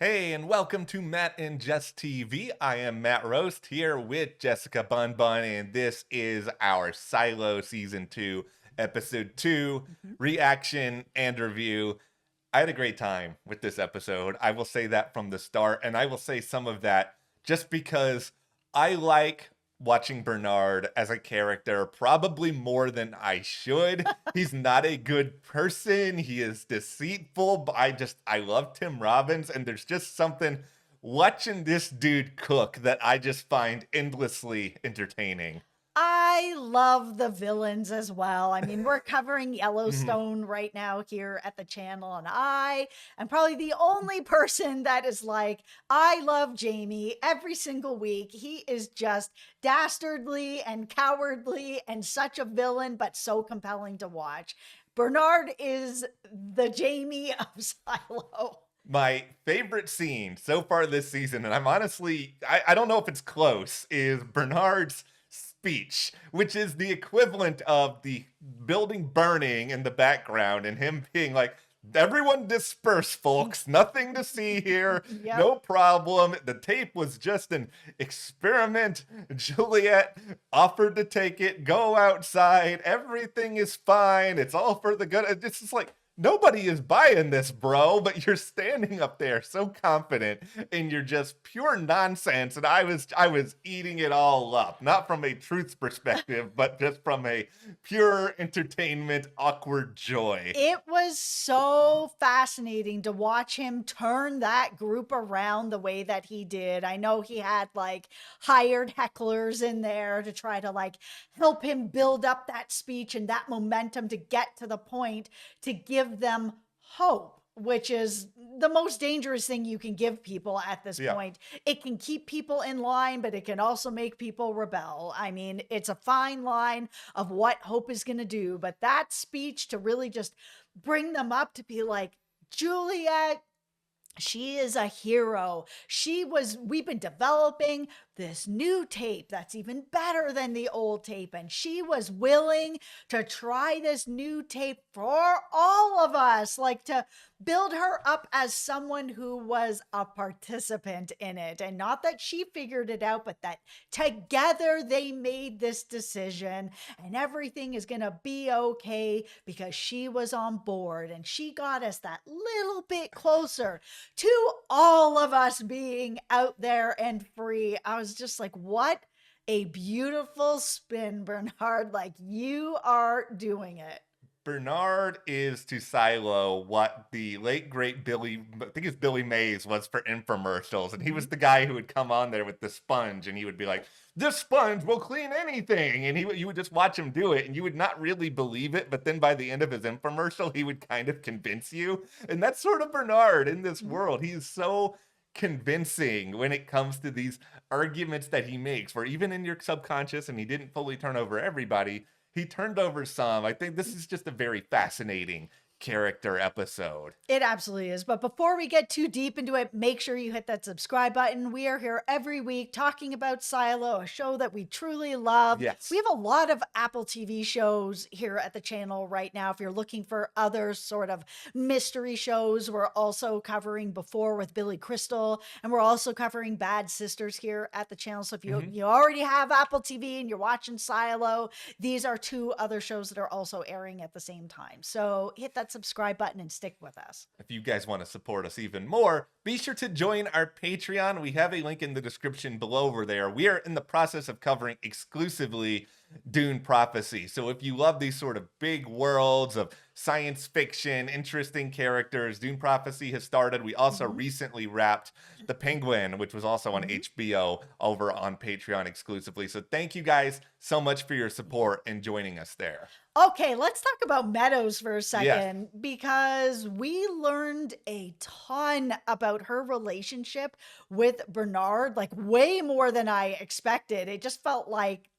Hey, and welcome to Matt and Jess TV. I am Matt Roast here with Jessica Bun Bun, and this is our Silo Season 2, Episode 2 Mhm. reaction and review. I had a great time with this episode. I will say that from the start, and I will say some of that just because I like watching Bernard as a character probably more than I should. He's not a good person. He is deceitful, but I love Tim Robbins, and there's just something watching this dude cook that I just find endlessly entertaining. I love the villains as well. I mean, we're covering Mhm. Yellowstone right now here at the channel, and I am probably the only person that is like, I love Jamie every single week. He is just dastardly and cowardly and such a villain, but so compelling to watch. Bernard is the Jamie of Silo. My favorite scene so far this season, and I'm honestly, I don't know if it's close, is Bernard's speech, which is the equivalent of the building burning in the background and him being like, everyone disperse, folks. Nothing to see here. Yep. No problem. The tape was just an experiment. Juliette offered to take it, go outside. Everything is fine. It's all for the good. It's just like, nobody is buying this, bro, but you're standing up there so confident in your just pure nonsense, and I was eating it all up, not from a truth perspective, but just from a pure entertainment awkward joy. It was so fascinating to watch him turn that group around the way that he did. I know he had like hired hecklers in there to try to like help him build up that speech and that momentum to get to the point to give them hope, which is the most dangerous thing you can give people at this Yeah. point. It can keep people in line, but it can also make people rebel. I mean, it's a fine line of what hope is going to do, but that speech to really just bring them up to be like, Juliet, she is a hero. We've been developing this new tape that's even better than the old tape. And she was willing to try this new tape for all of us, like to build her up as someone who was a participant in it. And not that she figured it out, but that together they made this decision and everything is going to be okay because she was on board and she got us that little bit closer to all of us being out there and free. I was just like, what a beautiful spin, Bernard. Like, you are doing it. Bernard is to Silo what the late great Billy, I think it's Billy Mays, was for infomercials, and he Mhm. was the guy who would come on there with the sponge, and he would be like, "This sponge will clean anything," and you would just watch him do it, and you would not really believe it, but then by the end of his infomercial, he would kind of convince you, and that's sort of Bernard in this Mhm. world. He's so convincing when it comes to these arguments that he makes, where even in your subconscious, and he didn't fully turn over everybody, he turned over some. I think this is just a very fascinating character episode. It absolutely is. But before we get too deep into it, make sure you hit that subscribe button. We are here every week talking about Silo, a show that we truly love. We Yes. have a lot of Apple TV shows here at the channel right now. If you're looking for other sort of mystery shows, we're also covering Before with Billy Crystal, and we're also covering Bad Sisters here at the channel. So if you, Mhm. you already have Apple TV and you're watching Silo, these are two other shows that are also airing at the same time. So hit that subscribe button and stick with us. If you guys want to support us even more, be sure to join our Patreon. We have a link in the description below over there. We are in the process of covering exclusively Dune Prophecy. So if you love these sort of big worlds of science fiction, interesting characters, Dune Prophecy has started. We also Mhm. recently wrapped The Penguin, which was also on Mhm. HBO over on Patreon exclusively. So thank you guys so much for your support and joining us there. Okay, let's talk about Meadows for a Yes. second because we learned a ton about her relationship with Bernard, like way more than I expected. It just felt like,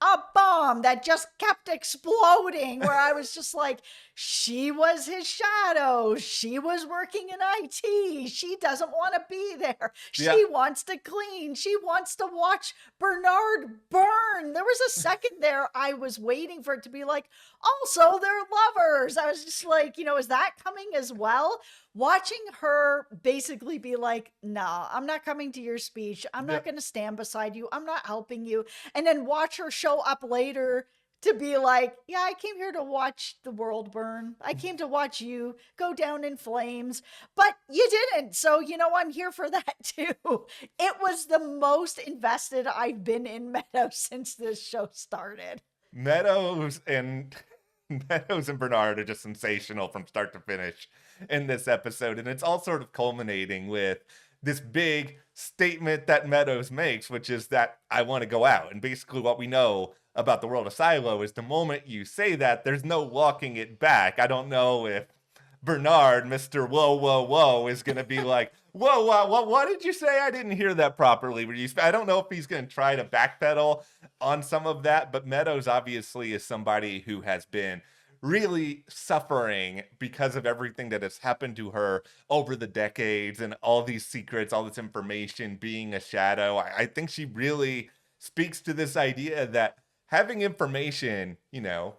a bomb that just kept exploding, where I was just like, she was his shadow. She was working in IT. She doesn't want to be there. Yeah. She wants to clean. She wants to watch Bernard burn. There was a second there I was waiting for it to be like, also they're lovers. I was just like, is that coming as well? Watching her basically be like, nah, I'm not coming to your speech. I'm not going to stand beside you. I'm not helping you. And then watch her show up later to be like, yeah, I came here to watch the world burn. I came to watch you go down in flames, but you didn't. So, I'm here for that too. It was the most invested I've been in Meadows since this show started. Meadows and Meadows and Bernard are just sensational from start to finish in this episode. And it's all sort of culminating with this big statement that Meadows makes, which is that I want to go out. And basically what we know about the world of Silo is the moment you say that, there's no walking it back. I don't know if Bernard, Mr. Whoa, whoa, whoa, is going to be like, whoa, what did you say? I didn't hear that properly. I don't know if he's going to try to backpedal on some of that, but Meadows obviously is somebody who has been really suffering because of everything that has happened to her over the decades and all these secrets, all this information, being a shadow. I think she really speaks to this idea that having information,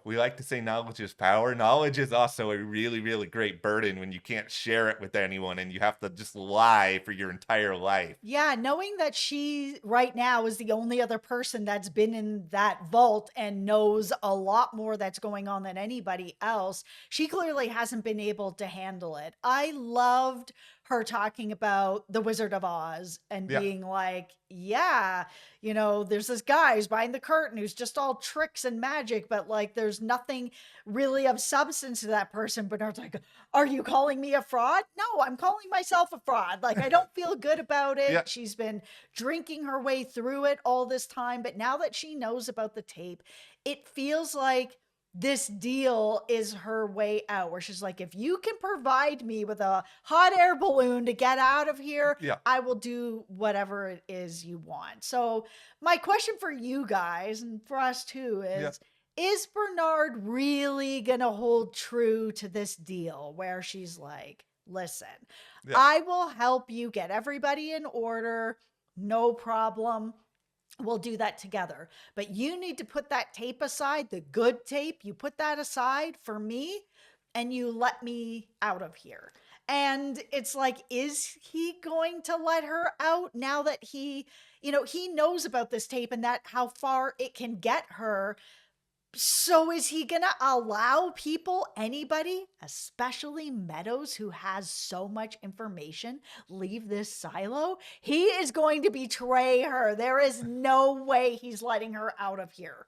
we like to say knowledge is power. Knowledge is also a really, really great burden when you can't share it with anyone and you have to just lie for your entire life. Yeah, knowing that she right now is the only other person that's been in that vault and knows a lot more that's going on than anybody else, she clearly hasn't been able to handle it. I loved her talking about the Wizard of Oz and being like, yeah, there's this guy who's behind the curtain who's just all tricks and magic, but like there's nothing really of substance to that person. Bernard's like, are you calling me a fraud? No, I'm calling myself a fraud. Like, I don't feel good about it. Yeah. She's been drinking her way through it all this time, but now that she knows about the tape, it feels like this deal is her way out, where she's like, if you can provide me with a hot air balloon to get out of here, I will do whatever it is you want. So my question for you guys and for us too is Bernard really gonna hold true to this deal where she's like, listen, I will help you get everybody in order, no problem. We'll do that together. But you need to put that tape aside, the good tape, you put that aside for me and you let me out of here. And it's like, is he going to let her out now that he knows about this tape and that how far it can get her? So is he going to allow people, anybody, especially Meadows, who has so much information, leave this silo? He is going to betray her. There is no way he's letting her out of here.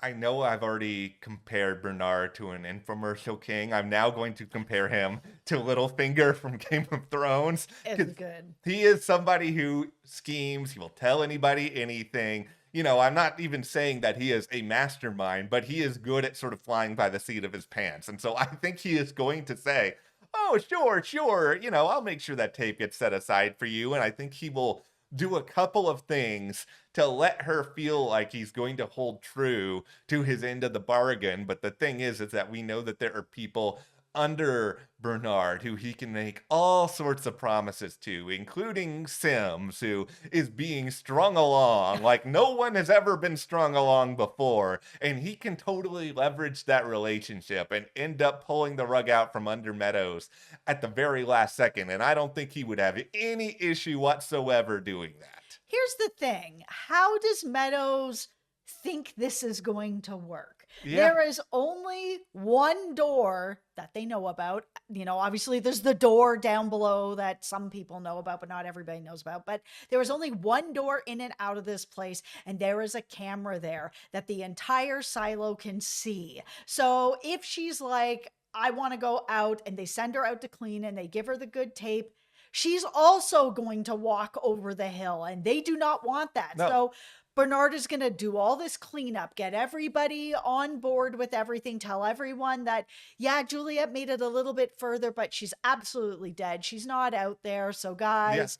I know I've already compared Bernard to an infomercial king. I'm now going to compare him to Littlefinger from Game of Thrones. It's good. He is somebody who schemes. He will tell anybody anything. I'm not even saying that he is a mastermind, but he is good at sort of flying by the seat of his pants. And so I think he is going to say, oh, sure. I'll make sure that tape gets set aside for you. And I think he will do a couple of things to let her feel like he's going to hold true to his end of the bargain. But the thing is that we know that there are people under Bernard who he can make all sorts of promises to, including Sims, who is being strung along like no one has ever been strung along before. And he can totally leverage that relationship and end up pulling the rug out from under Meadows at the very last second. And I don't think he would have any issue whatsoever doing that. Here's the thing. How does Meadows think this is going to work? There is only one door that they know about. Obviously there's the door down below that some people know about, but not everybody knows about. But there is only one door in and out of this place. And there is a camera there that the entire silo can see. So if she's like, I want to go out, and they send her out to clean and they give her the good tape, she's also going to walk over the hill, and they do not want that. No. So Bernard is going to do all this cleanup, get everybody on board with everything, tell everyone that, yeah, Juliette made it a little bit further, but she's absolutely dead. She's not out there. So, Yeah. guys,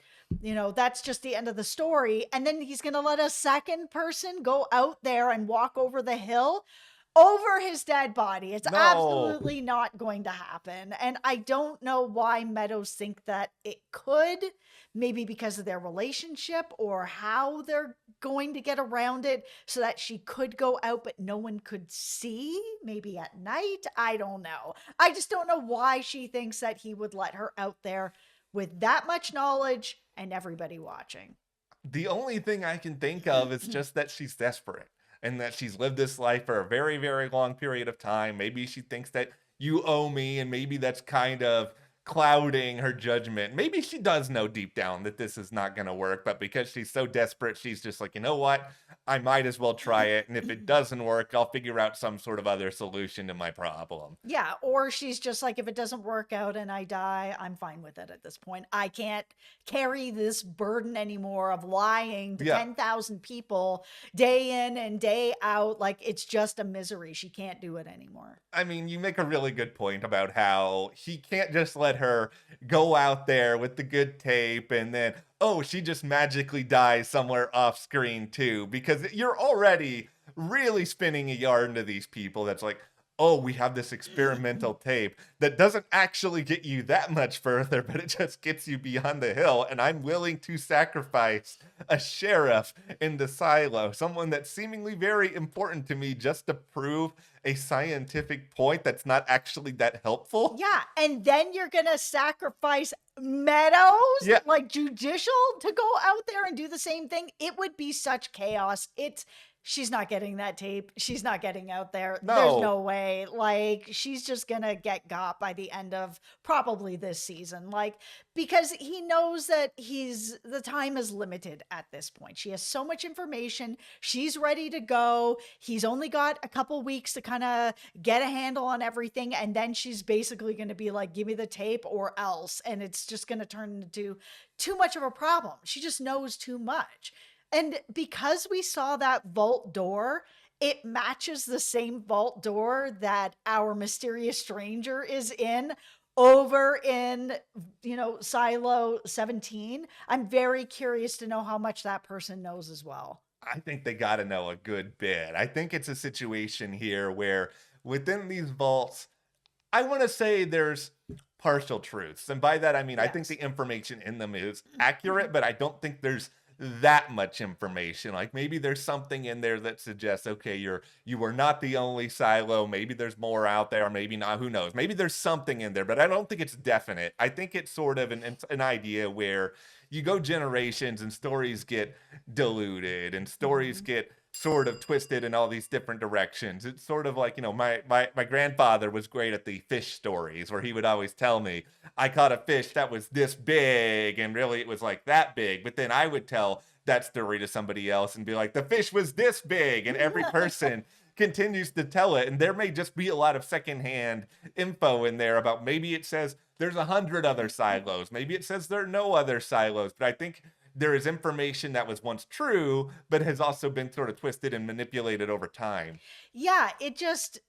that's just the end of the story. And then he's going to let a second person go out there and walk over the hill over his dead body. It's No. absolutely not going to happen. And I don't know why Meadows think that it could, maybe because of their relationship or how they're going to get around it so that she could go out, but no one could see, maybe at night. I don't know. I just don't know why she thinks that he would let her out there with that much knowledge and everybody watching. The only thing I can think of is just that she's desperate and that she's lived this life for a very, very long period of time. Maybe she thinks that you owe me, and maybe that's kind of clouding her judgment. Maybe she does know deep down that this is not going to work, but because she's so desperate, she's just like, you know what? I might as well try it. And if it doesn't work, I'll figure out some sort of other solution to my problem. Yeah, or she's just like, if it doesn't work out and I die, I'm fine with it at this point. I can't carry this burden anymore of lying to Yeah. 10,000 people day in and day out. Like, it's just a misery. She can't do it anymore. I mean, you make a really good point about how he can't just let her go out there with the good tape and then, oh, she just magically dies somewhere off screen too, because you're already really spinning a yarn to these people that's like, oh, we have this experimental tape that doesn't actually get you that much further, but it just gets you beyond the hill. And I'm willing to sacrifice a sheriff in the silo, someone that's seemingly very important to me just to prove a scientific point that's not actually that helpful. Yeah, and then you're gonna sacrifice Meadows, Yeah. like judicial, to go out there and do the same thing. It would be such chaos. She's not getting that tape. She's not getting out there. There's No. no way. Like, she's just gonna get got by the end of probably this season. Like, because he knows that the time is limited at this point. She has so much information. She's ready to go. He's only got a couple weeks to kind of get a handle on everything. And then she's basically going to be like, give me the tape or else. And it's just going to turn into too much of a problem. She just knows too much. And because we saw that vault door, it matches the same vault door that our mysterious stranger is in over in, Silo 17. I'm very curious to know how much that person knows as well. I think they got to know a good bit. I think it's a situation here where within these vaults, I want to say there's partial truths. And by that, I mean, I think Yes. the information in them is accurate, but I don't think there's that much information. Like maybe there's something in there that suggests, okay, you were not the only silo. Maybe there's more out there, maybe not. Who knows? Maybe there's something in there, but I don't think it's definite. I think it's sort of an idea where you go generations and stories get diluted and stories Mhm. get sort of twisted in all these different directions. It's sort of like, my grandfather was great at the fish stories where he would always tell me, I caught a fish that was this big, and really it was like that big. But then I would tell that story to somebody else and be like, the fish was this big. And every person continues to tell it. And there may just be a lot of secondhand info in there about maybe it says there's 100 other silos. Maybe it says there are no other silos. But I think there is information that was once true, but has also been sort of twisted and manipulated over time. Yeah, it just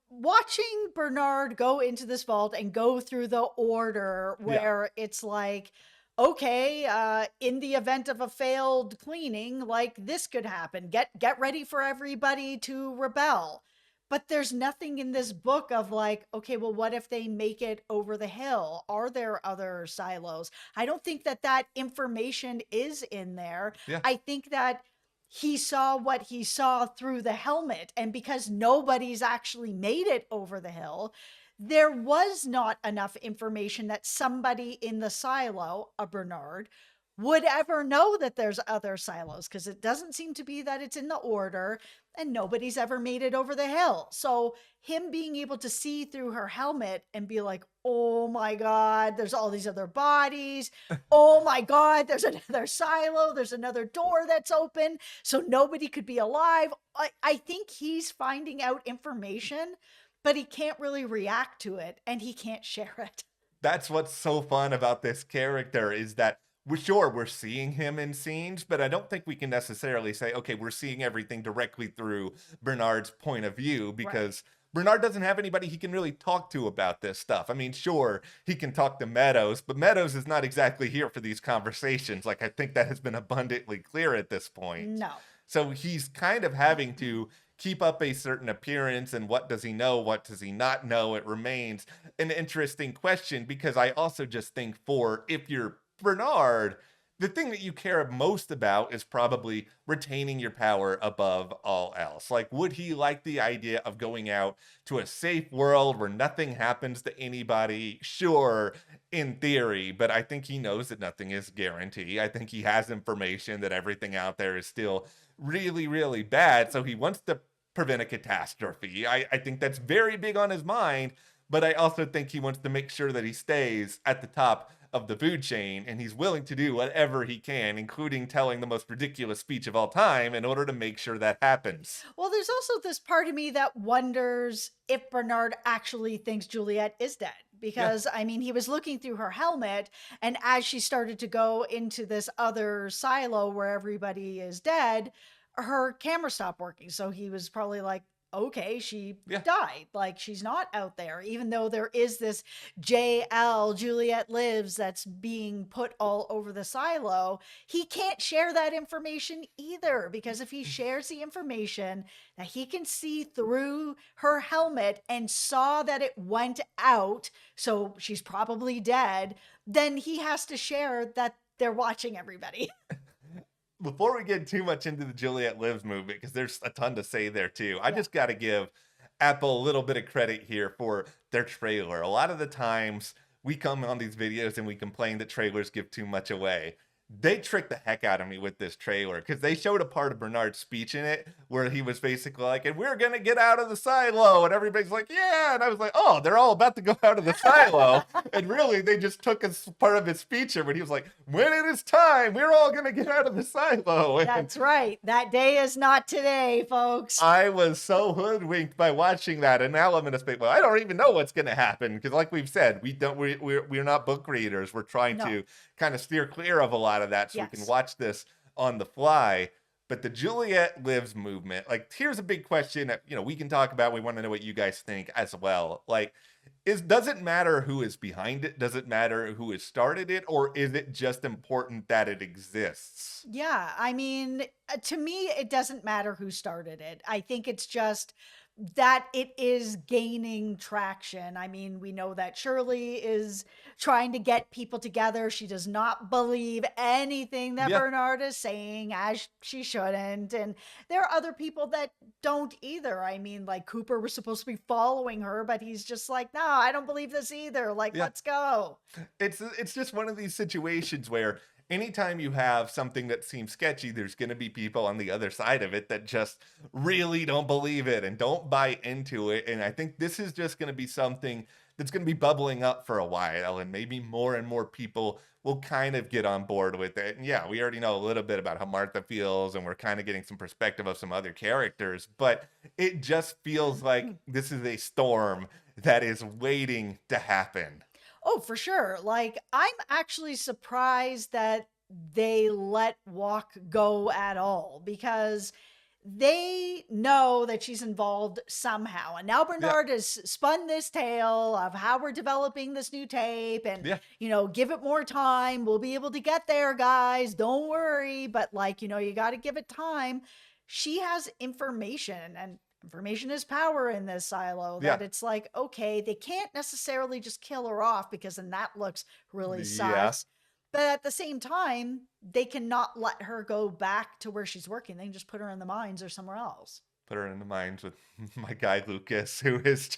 watching Bernard go into this vault and go through the order Yeah. where it's like, okay, in the event of a failed cleaning, like this could happen. Get ready for everybody to rebel. But there's nothing in this book of like, okay, well, what if they make it over the hill? Are there other silos? I don't think that information is in there. Yeah. I think that he saw what he saw through the helmet. And because nobody's actually made it over the hill, there was not enough information that somebody in the silo, a Bernard, would ever know that there's other silos because it doesn't seem to be that it's in the order and nobody's ever made it over the hill. So him being able to see through her helmet and be like, oh my God, there's all these other bodies. Oh my God, there's another silo. There's another door that's open. So nobody could be alive. I think he's finding out information, but he can't really react to it and he can't share it. That's what's so fun about this character is that we're seeing him in scenes, but I don't think we can necessarily say, okay, we're seeing everything directly through Bernard's point of view, Right. because Bernard doesn't have anybody he can really talk to about this stuff. I mean, sure, he can talk to Meadows, but Meadows is not exactly here for these conversations. Like, I think that has been abundantly clear at this point. No. So he's kind of having to keep up a certain appearance, and what does he know? What does he not know? It remains an interesting question, because I also just think, for if you're Bernard, the thing that you care most about is probably retaining your power above all else. Like, would he like the idea of going out to a safe world where nothing happens to anybody? Sure, in theory, but I think he knows that nothing is guaranteed. I think he has information that everything out there is still really, really bad. So he wants to prevent a catastrophe. I think that's very big on his mind, but I also think he wants to make sure that he stays at the top of the food chain, and he's willing to do whatever he can, including telling the most ridiculous speech of all time, in order to make sure that happens. Well, there's also this part of me that wonders if Bernard actually thinks Juliette is dead. Yeah. Because, I mean, he was looking through her helmet, and as she started to go into this other silo where everybody is dead, her camera stopped working. So he was probably like, okay, she Yeah. died. Like, she's not out there, even though there is this JL, Juliette Lives, that's being put all over the silo. He can't share that information either, because if he shares the information that he can see through her helmet and saw that it went out, so she's probably dead, then he has to share that they're watching everybody. Before we get too much into the Juliette Lives movement, because there's a ton to say there too, I Yeah. just got to give Apple a little bit of credit here for their trailer. A lot of the times we come on these videos and we complain that trailers give too much away. They tricked the heck out of me with this trailer, because they showed a part of Bernard's speech in it where he was basically like, and we're going to get out of the silo. And everybody's like, yeah. And I was like, oh, they're all about to go out of the silo. And really, they just took a part of his speech here when he was like, when it is time, we're all going to get out of the silo. And That's right. That day is not today, folks. I was so hoodwinked by watching that, and now I'm in a space. Well, I don't even know what's going to happen, because, like we've said, we're not book readers. We're trying No. to kind of steer clear of a lot of that, so we can Yes. watch this on the fly. But the Juliette Lives movement, like, here's a big question that we can talk about. We want to know what you guys think as well. Like, does it matter who is behind it? Does it matter who has started it, or is it just important that it exists? Yeah, I mean, to me, it doesn't matter who started it. I think it's just that it is gaining traction. I mean, we know that Shirley is trying to get people together. She does not believe anything that Yeah. Bernard is saying, as she shouldn't. And there are other people that don't either. I mean, like Cooper was supposed to be following her, but he's just like, no, I don't believe this either. Like, Yeah. let's go. It's just one of these situations where anytime you have something that seems sketchy, there's going to be people on the other side of it that just really don't believe it and don't buy into it. And I think this is just going to be something that's going to be bubbling up for a while, and maybe more and more people will kind of get on board with it. And yeah, we already know a little bit about how Martha feels, and we're kind of getting some perspective of some other characters, but it just feels like this is a storm that is waiting to happen. Oh, for sure. Like, I'm actually surprised that they let Walk go at all, because they know that she's involved somehow. And now Yeah. Bernard has spun this tale of how we're developing this new tape, and, Yeah. give it more time. We'll be able to get there, guys. Don't worry. But, like, you got to give it time. She has information, and information is power in this silo, Yeah. that it's like, okay, they can't necessarily just kill her off, because then that looks really Yeah. sus. But at the same time, they cannot let her go back to where she's working. They can just put her in the mines or somewhere else. Put her in the mines with my guy Lucas, who is.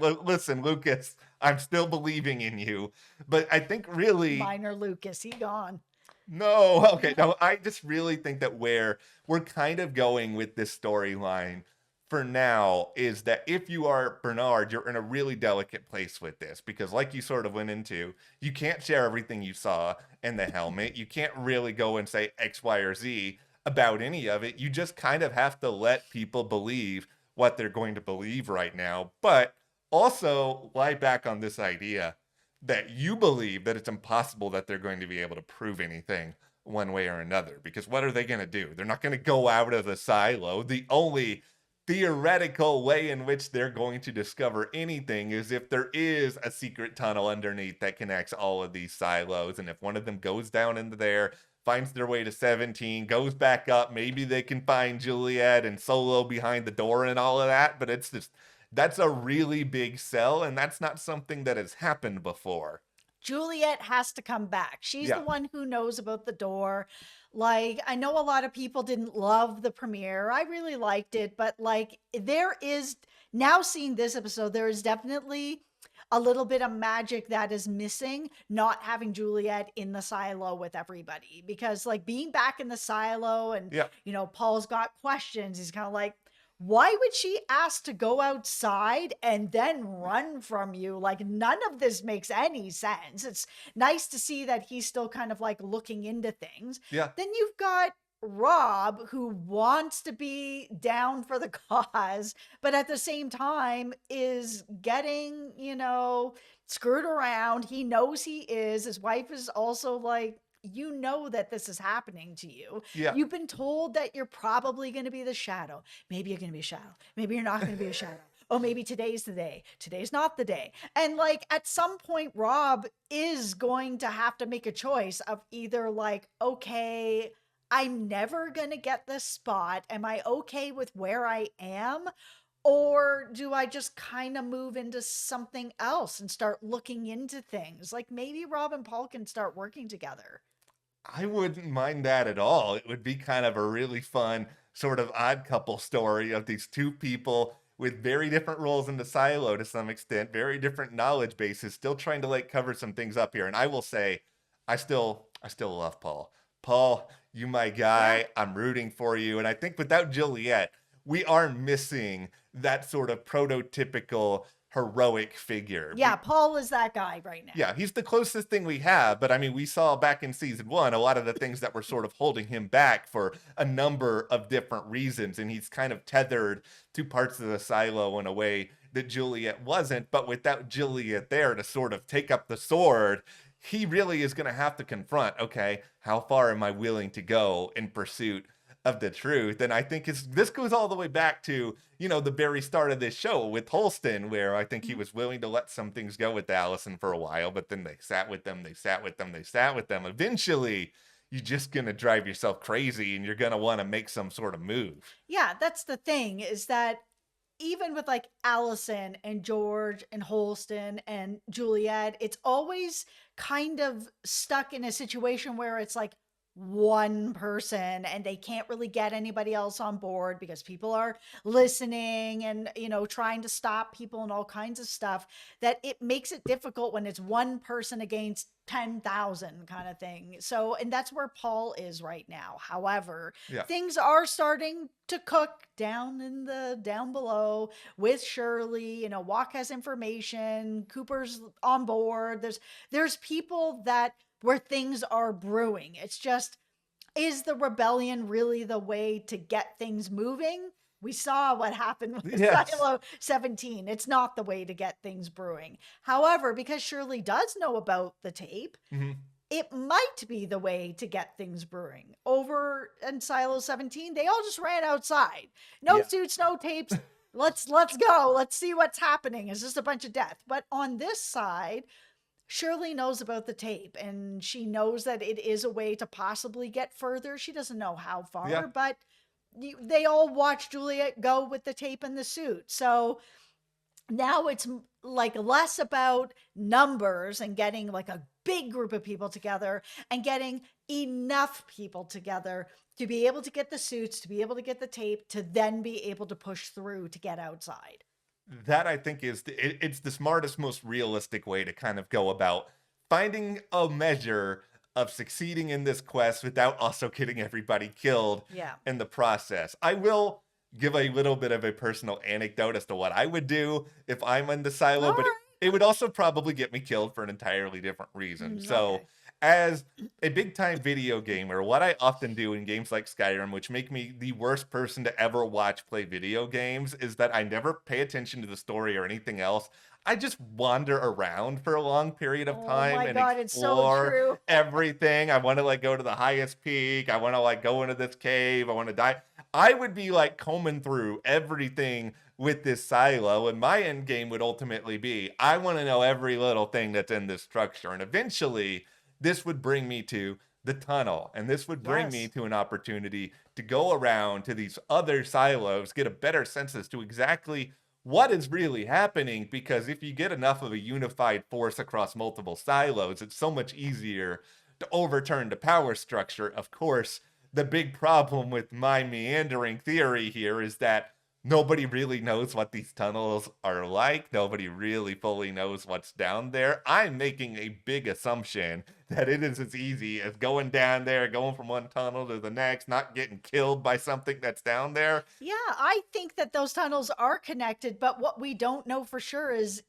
Listen, Lucas, I'm still believing in you, but I think really Minor Lucas, he gone. no. Okay, no, I just really think that where we're kind of going with this storyline for now is that if you are Bernard, you're in a really delicate place with this, because, like you sort of went into, you can't share everything you saw in the helmet. You can't really go and say X, Y, or Z about any of it. You just kind of have to let people believe what they're going to believe right now. But also lie back on this idea that you believe that it's impossible that they're going to be able to prove anything one way or another. Because what are they going to do? They're not going to go out of the silo. The only theoretical way in which they're going to discover anything is if there is a secret tunnel underneath that connects all of these silos. And if one of them goes down into there, finds their way to 17, goes back up, maybe they can find Juliette and Solo behind the door and all of that. But it's just, that's a really big sell, and that's not something that has happened before. Juliette has to come back. She's the Yeah. one who knows about the door. Like, I know a lot of people didn't love the premiere. I really liked it, but like, there is now seeing this episode, there is definitely a little bit of magic that is missing, not having Juliette in the silo with everybody. Because, like, being back in the silo and, Yeah. Paul's got questions, he's kind of like, why would she ask to go outside and then run from you? Like, none of this makes any sense. It's nice to see that he's still kind of like looking into things. Yeah. Then you've got Rob, who wants to be down for the cause, but at the same time is getting, screwed around. He knows he is. His wife is also like, you know that this is happening to you. Yeah. You've been told that you're probably going to be the shadow. Maybe you're going to be a shadow. Maybe you're not going to be a shadow. Oh, maybe today's the day. Today's not the day. And like at some point, Rob is going to have to make a choice of either like, okay, I'm never going to get this spot. Am I okay with where I am? Or do I just kind of move into something else and start looking into things? Like maybe Rob and Paul can start working together. I wouldn't mind that at all. It would be kind of a really fun sort of odd couple story of these two people with very different roles in the silo to some extent, very different knowledge bases, still trying to like cover some things up here. And I will say, I still love Paul. Paul, you my Yeah. guy. I'm rooting for you. And I think without Juliette, we are missing that sort of prototypical heroic figure. Yeah, Paul is that guy right now. Yeah, he's the closest thing we have. But I mean, we saw back in season one a lot of the things that were sort of holding him back for a number of different reasons. And he's kind of tethered to parts of the silo in a way that Juliet wasn't. But without Juliet there to sort of take up the sword, he really is going to have to confront, okay, how far am I willing to go in pursuit of the truth? And I think this goes all the way back to, the very start of this show with Holston, where I think he was willing to let some things go with Allison for a while, but then they sat with them. Eventually, you're just going to drive yourself crazy and you're going to want to make some sort of move. Yeah, that's the thing is that even with like Allison and George and Holston and Juliet, it's always kind of stuck in a situation where it's like one person and they can't really get anybody else on board because people are listening and trying to stop people and all kinds of stuff, that it makes it difficult when it's one person against 10,000 kind of thing. So, and that's where Paul is right now. However, Yeah. things are starting to cook down below with Shirley. Walk has information, Cooper's on board. There's people that where things are brewing. It's just, is the rebellion really the way to get things moving? We saw what happened with Yes. Silo 17. It's not the way to get things brewing. However, because Shirley does know about the tape, Mhm. it might be the way to get things brewing. Over in Silo 17, they all just ran outside. No Yeah. suits, no tapes. Let's go. Let's see what's happening. It's just a bunch of death. But on this side, Shirley knows about the tape and she knows that it is a way to possibly get further. She doesn't know how far, Yeah. but they all watch Juliet go with the tape and the suit. So now it's like less about numbers and getting like a big group of people together and getting enough people together to be able to get the suits, to be able to get the tape, to then be able to push through to get outside. That I think is it's the smartest, most realistic way to kind of go about finding a measure of succeeding in this quest without also getting everybody killed Yeah. in the process. I will give a little bit of a personal anecdote as to what I would do if I'm in the silo, All but right. it would also probably get me killed for an entirely different reason. So, Okay. as a big time video gamer, what I often do in games like Skyrim, which make me the worst person to ever watch play video games, is that I never pay attention to the story or anything else. I just wander around for a long period of Oh time my and God, it's so explore true. everything. I want to like go to the highest peak. I want to like go into this cave. I want to die. I would be like combing through everything with this silo, and my end game would ultimately be I want to know every little thing that's in this structure. And eventually, this would bring me to the tunnel, and this would bring me Yes. to an opportunity to go around to these other silos, get a better sense as to exactly what is really happening. Because if you get enough of a unified force across multiple silos, it's so much easier to overturn the power structure. Of course, the big problem with my meandering theory here is that nobody really knows what these tunnels are like. Nobody really fully knows what's down there. I'm making a big assumption that it is as easy as going down there, going from one tunnel to the next, not getting killed by something that's down there. Yeah, I think that those tunnels are connected, but what we don't know for sure is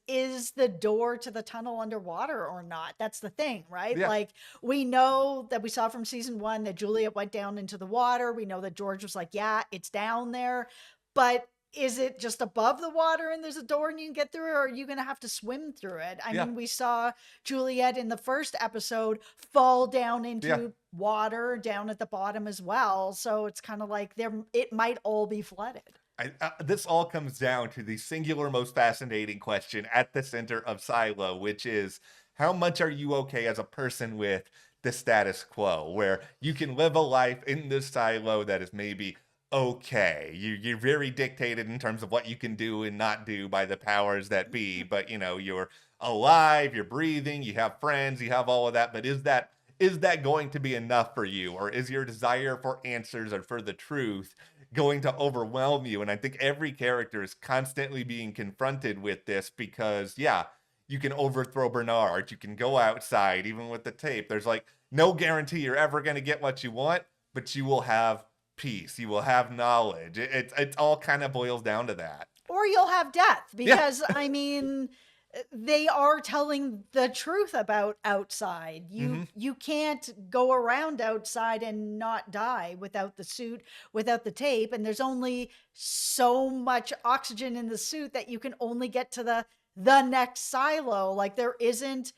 the door to the tunnel underwater or not. That's the thing, right? Yeah. Like we know that we saw from season 1 that Juliet went down into the water. We know that George was like, "Yeah, it's down there." But is it just above the water and there's a door and you can get through it, or are you going to have to swim through it? I Yeah. mean, we saw Juliet in the first episode fall down Yeah. into water down at the bottom as well. So it's kind of like it might all be flooded. This all comes down to the singular most fascinating question at the center of Silo, which is how much are you okay as a person with the status quo, where you can live a life in this silo that is maybe okay. You're very dictated in terms of what you can do and not do by the powers that be, but you're alive, you're breathing, you have friends, you have all of that. But is that going to be enough for you, or is your desire for answers or for the truth going to overwhelm you? And I think every character is constantly being confronted with this because, yeah, you can overthrow Bernard, you can go outside, even with the tape. There's like no guarantee you're ever going to get what you want, but you will have peace, you will have knowledge. It's all kind of boils down to that. Or you'll have death Yeah. because I mean they are telling the truth about outside. Hmm. You can't go around outside and not die without the suit, without the tape, and there's only so much oxygen in the suit that you can only get to the next silo. Like there isn't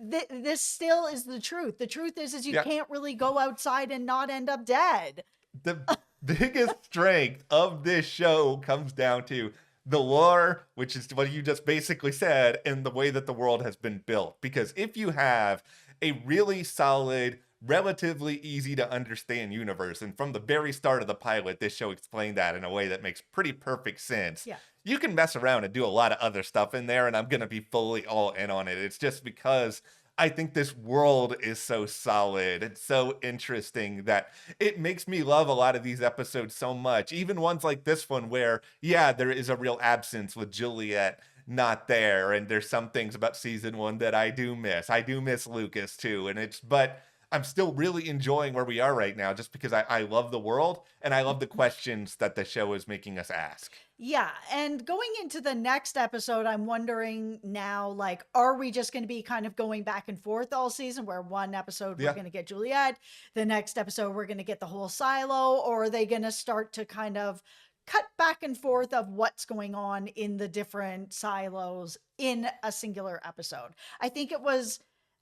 this still is the truth. The truth is you Yeah. can't really go outside and not end up dead. The biggest strength of this show comes down to the lore, which is what you just basically said, and the way that the world has been built. Because if you have a really solid, relatively easy to understand universe, and from the very start of the pilot, this show explained that in a way that makes pretty perfect sense. Yeah. You can mess around and do a lot of other stuff in there, and I'm going to be fully all in on it. It's just because I think this world is so solid. It's so interesting that it makes me love a lot of these episodes so much. Even ones like this one, where, yeah, there is a real absence with Juliette not there. And there's some things about season 1 that I do miss. I do miss Lucas too. But I'm still really enjoying where we are right now just because I love the world and I love the questions that the show is making us ask. Yeah, and going into the next episode, I'm wondering now, like, are we just going to be kind of going back and forth all season where one episode we're Yeah. going to get Juliet, the next episode we're going to get the whole silo, or are they going to start to kind of cut back and forth of what's going on in the different silos in a singular episode? I think it was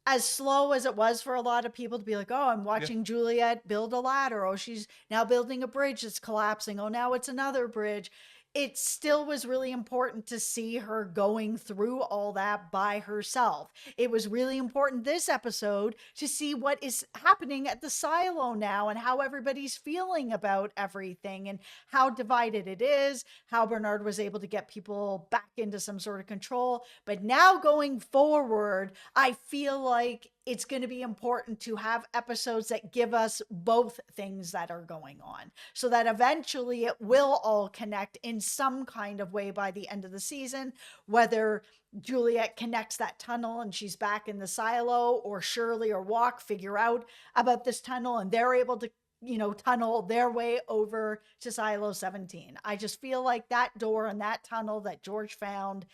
as slow as it was for a lot of people to be like, oh, I'm Yeah. watching Juliet build a ladder. Oh, she's now building a bridge that's collapsing. Oh, now it's another bridge. It still was really important to see her going through all that by herself. It was really important this episode to see what is happening at the silo now and how everybody's feeling about everything and how divided it is, how Bernard was able to get people back into some sort of control. But now going forward, I feel like it's going to be important to have episodes that give us both things that are going on so that eventually it will all connect in some kind of way by the end of the season, whether Juliet connects that tunnel and she's back in the silo, or Shirley or Walk figure out about this tunnel and they're able to tunnel their way over to silo 17. I just feel like that door and that tunnel that George found,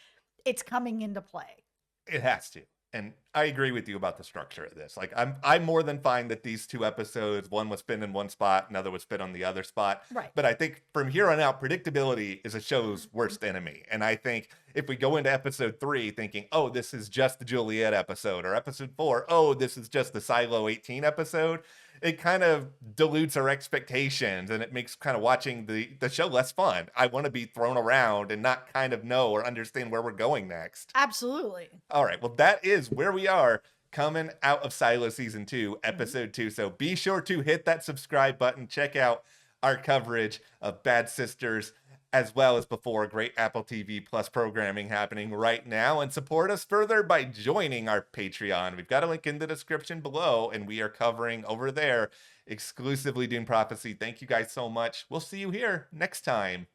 it's coming into play. It has to. And I agree with you about the structure of this. Like I'm more than fine that these two episodes, one was spent in one spot, another was spent on the other spot. Right. But I think from here on out, predictability is a show's worst enemy. And I think if we go into episode 3 thinking, oh, this is just the Juliette episode, or episode 4, oh, this is just the Silo 18 episode, it kind of dilutes our expectations and it makes kind of watching the show less fun. I want to be thrown around and not kind of know or understand where we're going next. Absolutely. All right. Well, that is where we are coming out of Silo Season 2, Episode 2. So be sure to hit that subscribe button. Check out our coverage of Bad Sisters, as well as before, great Apple TV Plus programming happening right now. And support us further by joining our Patreon. We've got a link in the description below, and we are covering over there exclusively Dune Prophecy. Thank you guys so much. We'll see you here next time.